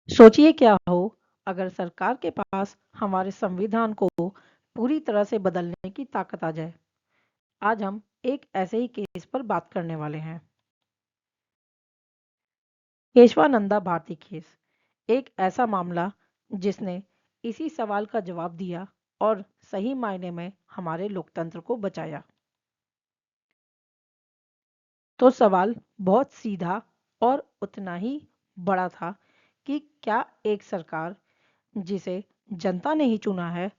सोचिए क्या हो अगर सरकार के पास हमारे संविधान को पूरी तरह से बदलने की ताकत आ जाए। आज हम एक ऐसे ही केस पर बात करने वाले हैं। केशवानंदा भारती केस, एक ऐसा मामला जिसने इसी सवाल का जवाब दिया और सही मायने में हमारे लोकतंत्र को बचाया। तो सवाल बहुत सीधा और उतना ही बड़ा था कि क्या एक सरकार जिसे जनता ने ही चुना है,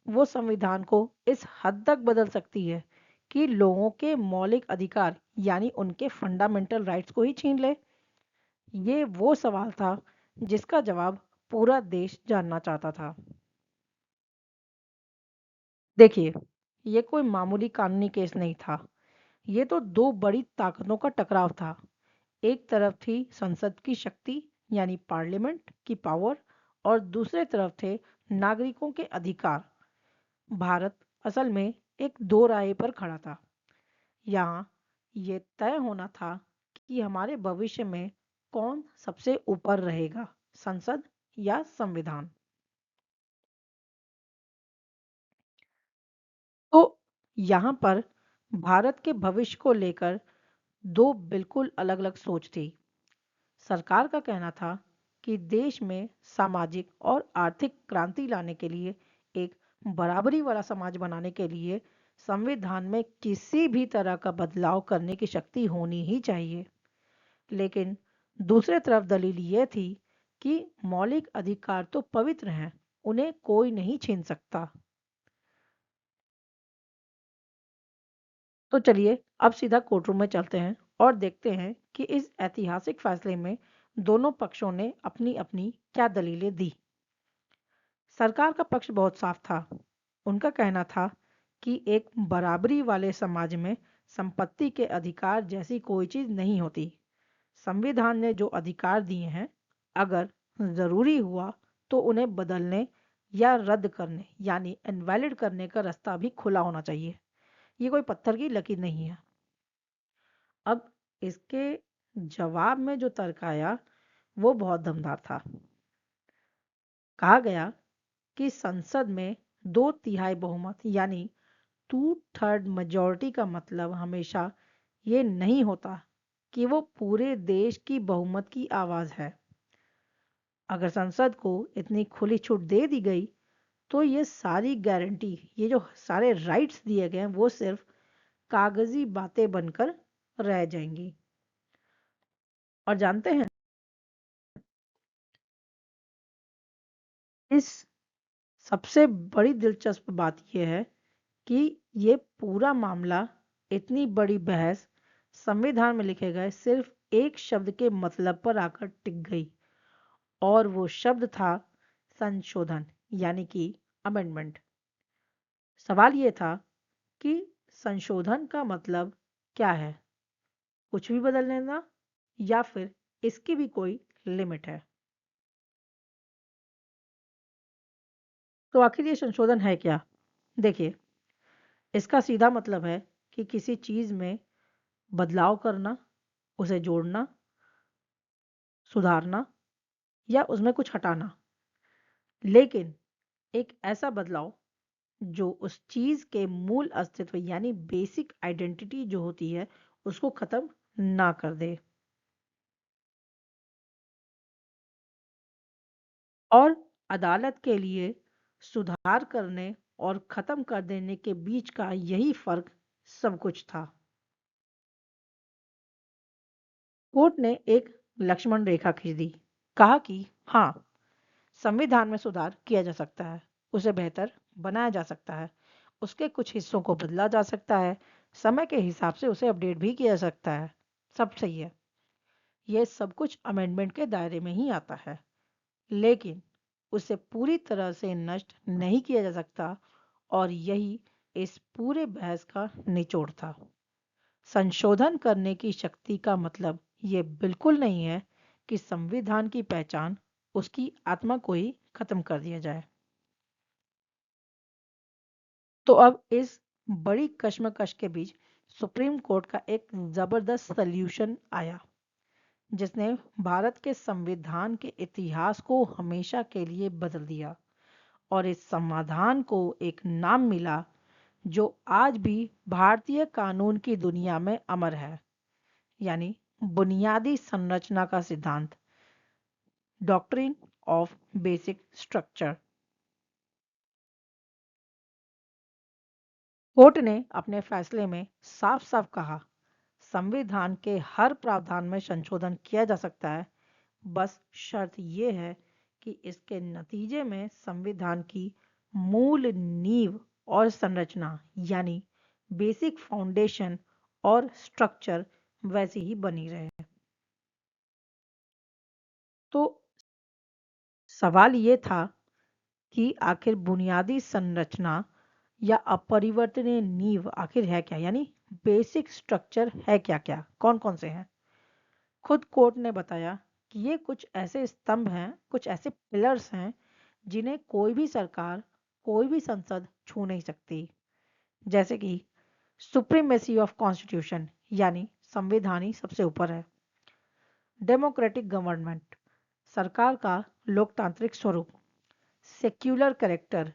वो संविधान को इस हद तक बदल सकती है कि लोगों के मौलिक अधिकार यानी उनके फंडामेंटल राइट्स को ही छीन ले। ये वो सवाल था जिसका जवाब पूरा देश जानना चाहता था। देखिए, ये कोई मामूली कानूनी केस नहीं था। ये तो दो बड़ी ताकतों का टकराव था। एक तरफ थी संसद की शक्ति यानी पार्लियामेंट की पावर, और दूसरे तरफ थे नागरिकों के अधिकार। भारत असल में एक दो राय पर खड़ा था। यहाँ ये तय होना था कि हमारे भविष्य में कौन सबसे ऊपर रहेगा, संसद या संविधान। तो यहाँ पर भारत के भविष्य को लेकर दो बिल्कुल अलग-अलग सोच थी। सरकार का कहना था कि देश में सामाजिक और आर्थिक क्रांति लाने के लिए, एक बराबरी वाला समाज बनाने के लिए संविधान में किसी भी तरह का बदलाव करने की शक्ति होनी ही चाहिए। लेकिन दूसरे तरफ दलील ये थी कि मौलिक अधिकार तो पवित्र हैं, उन्हें कोई नहीं छीन सकता। तो चलिए अब सीधा कोर्टरूम में चलते हैं और देखते हैं कि इस ऐतिहासिक फैसले में दोनों पक्षों ने अपनी अपनी क्या दलीलें दी। सरकार का पक्ष बहुत साफ था। उनका कहना था कि एक बराबरी वाले समाज में संपत्ति के अधिकार जैसी कोई चीज नहीं होती। संविधान ने जो अधिकार दिए हैं, अगर जरूरी हुआ तो उन्हें बदलने या रद्द करने यानी इनवैलिड करने का रास्ता भी खुला होना चाहिए। ये कोई पत्थर की लकीर नहीं है। अब इसके जवाब में जो तर्क आया वो बहुत दमदार था। कहा गया कि संसद में दो तिहाई बहुमत यानी टू थर्ड मेजॉरिटी का मतलब हमेशा ये नहीं होता कि वो पूरे देश की बहुमत की आवाज है। अगर संसद को इतनी खुली छूट दे दी गई तो ये सारी गारंटी, ये जो सारे राइट्स दिए गए हैं, वो सिर्फ कागजी बातें बनकर रह जाएंगी। और जानते हैं, इस सबसे बड़ी दिलचस्प बात यह है कि ये पूरा मामला, इतनी बड़ी बहस, संविधान में लिखे गए सिर्फ एक शब्द के मतलब पर आकर टिक गई, और वो शब्द था संशोधन यानी कि अमेंडमेंट। सवाल ये था कि संशोधन का मतलब क्या है, कुछ भी बदल देना या फिर इसकी भी कोई लिमिट है। तो आखिर ये संशोधन है क्या? देखिए, इसका सीधा मतलब है कि किसी चीज में बदलाव करना, उसे जोड़ना, सुधारना या उसमें कुछ हटाना। लेकिन एक ऐसा बदलाव जो उस चीज के मूल अस्तित्व यानी बेसिक आइडेंटिटी जो होती है, उसको खत्म ना कर दे। और अदालत के लिए सुधार करने और खत्म कर देने के बीच का यही फर्क सब कुछ था। कोर्ट ने एक लक्ष्मण रेखा खींच दी। कहा कि हाँ, संविधान में सुधार किया जा सकता है, उसे बेहतर बनाया जा सकता है, उसके कुछ हिस्सों को बदला जा सकता है, समय के हिसाब से उसे अपडेट भी किया जा सकता है। सब सही है, यह सब कुछ अमेंडमेंट के दायरे में ही आता है। लेकिन उसे पूरी तरह से नष्ट नहीं किया जा सकता, और यही इस पूरे बहस का निचोड़ था। संशोधन करने की शक्ति का मतलब ये बिल्कुल नहीं है कि संविधान की पहचान, उसकी आत्मा को ही खत्म कर दिया जाए। तो अब इस बड़ी कश्मकश के बीच सुप्रीम कोर्ट का एक जबरदस्त सल्यूशन आया, जिसने भारत के संविधान के इतिहास को हमेशा के लिए बदल दिया। और इस समाधान को एक नाम मिला जो आज भी भारतीय कानून की दुनिया में अमर है, यानी बुनियादी संरचना का सिद्धांत, doctrine of basic structure. Court ने अपने फैसले में साफ साफ कहा, संविधान के हर प्रावधान में संशोधन किया जा सकता है, बस शर्त यह है कि इसके नतीजे में संविधान की मूल नींव और संरचना, यानी बेसिक फाउंडेशन और स्ट्रक्चर वैसी ही बनी रहे। तो सवाल ये था कि आखिर बुनियादी संरचना या अपरिवर्तनीय नींव आखिर है क्या, यानी बेसिक स्ट्रक्चर है क्या, क्या कौन कौन से हैं। खुद कोर्ट ने बताया कि ये कुछ ऐसे स्तंभ हैं, कुछ ऐसे पिलर्स हैं जिन्हें कोई भी सरकार, कोई भी संसद छू नहीं सकती। जैसे कि सुप्रीमेसी ऑफ कॉन्स्टिट्यूशन, यानी संविधान ही सबसे ऊपर है। डेमोक्रेटिक गवर्नमेंट, सरकार का लोकतांत्रिक स्वरूप। सेक्युलर कैरेक्टर,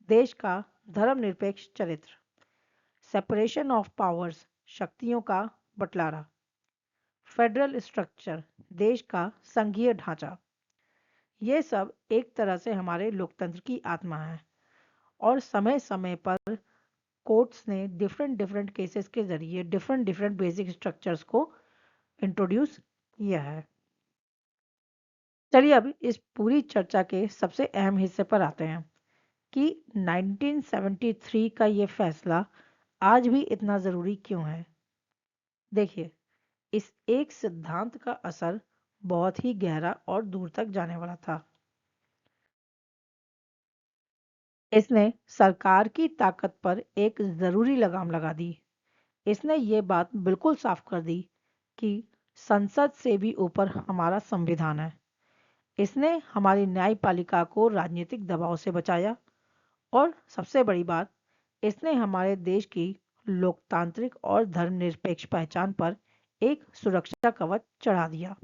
देश का धर्मनिरपेक्ष चरित्र। सेपरेशन ऑफ पावर्स, शक्तियों का बंटवारा। फेडरल स्ट्रक्चर, देश का संघीय ढांचा। ये सब एक तरह से हमारे लोकतंत्र की आत्मा है। और समय समय पर कोर्ट्स ने डिफरेंट डिफरेंट केसेस के जरिए डिफरेंट डिफरेंट बेसिक स्ट्रक्चर्स को इंट्रोड्यूस किया है। चलिए अब इस पूरी चर्चा के सबसे अहम हिस्से पर आते हैं कि 1973 का ये फैसला आज भी इतना ज़रूरी क्यों है। देखिए, इस एक सिद्धांत का असर बहुत ही गहरा और दूर तक जाने वाला था। इसने सरकार की ताकत पर एक ज़रूरी लगाम लगा दी। इसने ये बात बिल्कुल साफ कर दी कि संसद से भी ऊपर हमारा संविधान है। इसने हमारी न्यायपालिका को राजनीतिक दबाव से बचाया और सबसे बड़ी बात, इसने हमारे देश की लोकतांत्रिक और धर्मनिरपेक्ष पहचान पर एक सुरक्षा कवच चढ़ा दिया।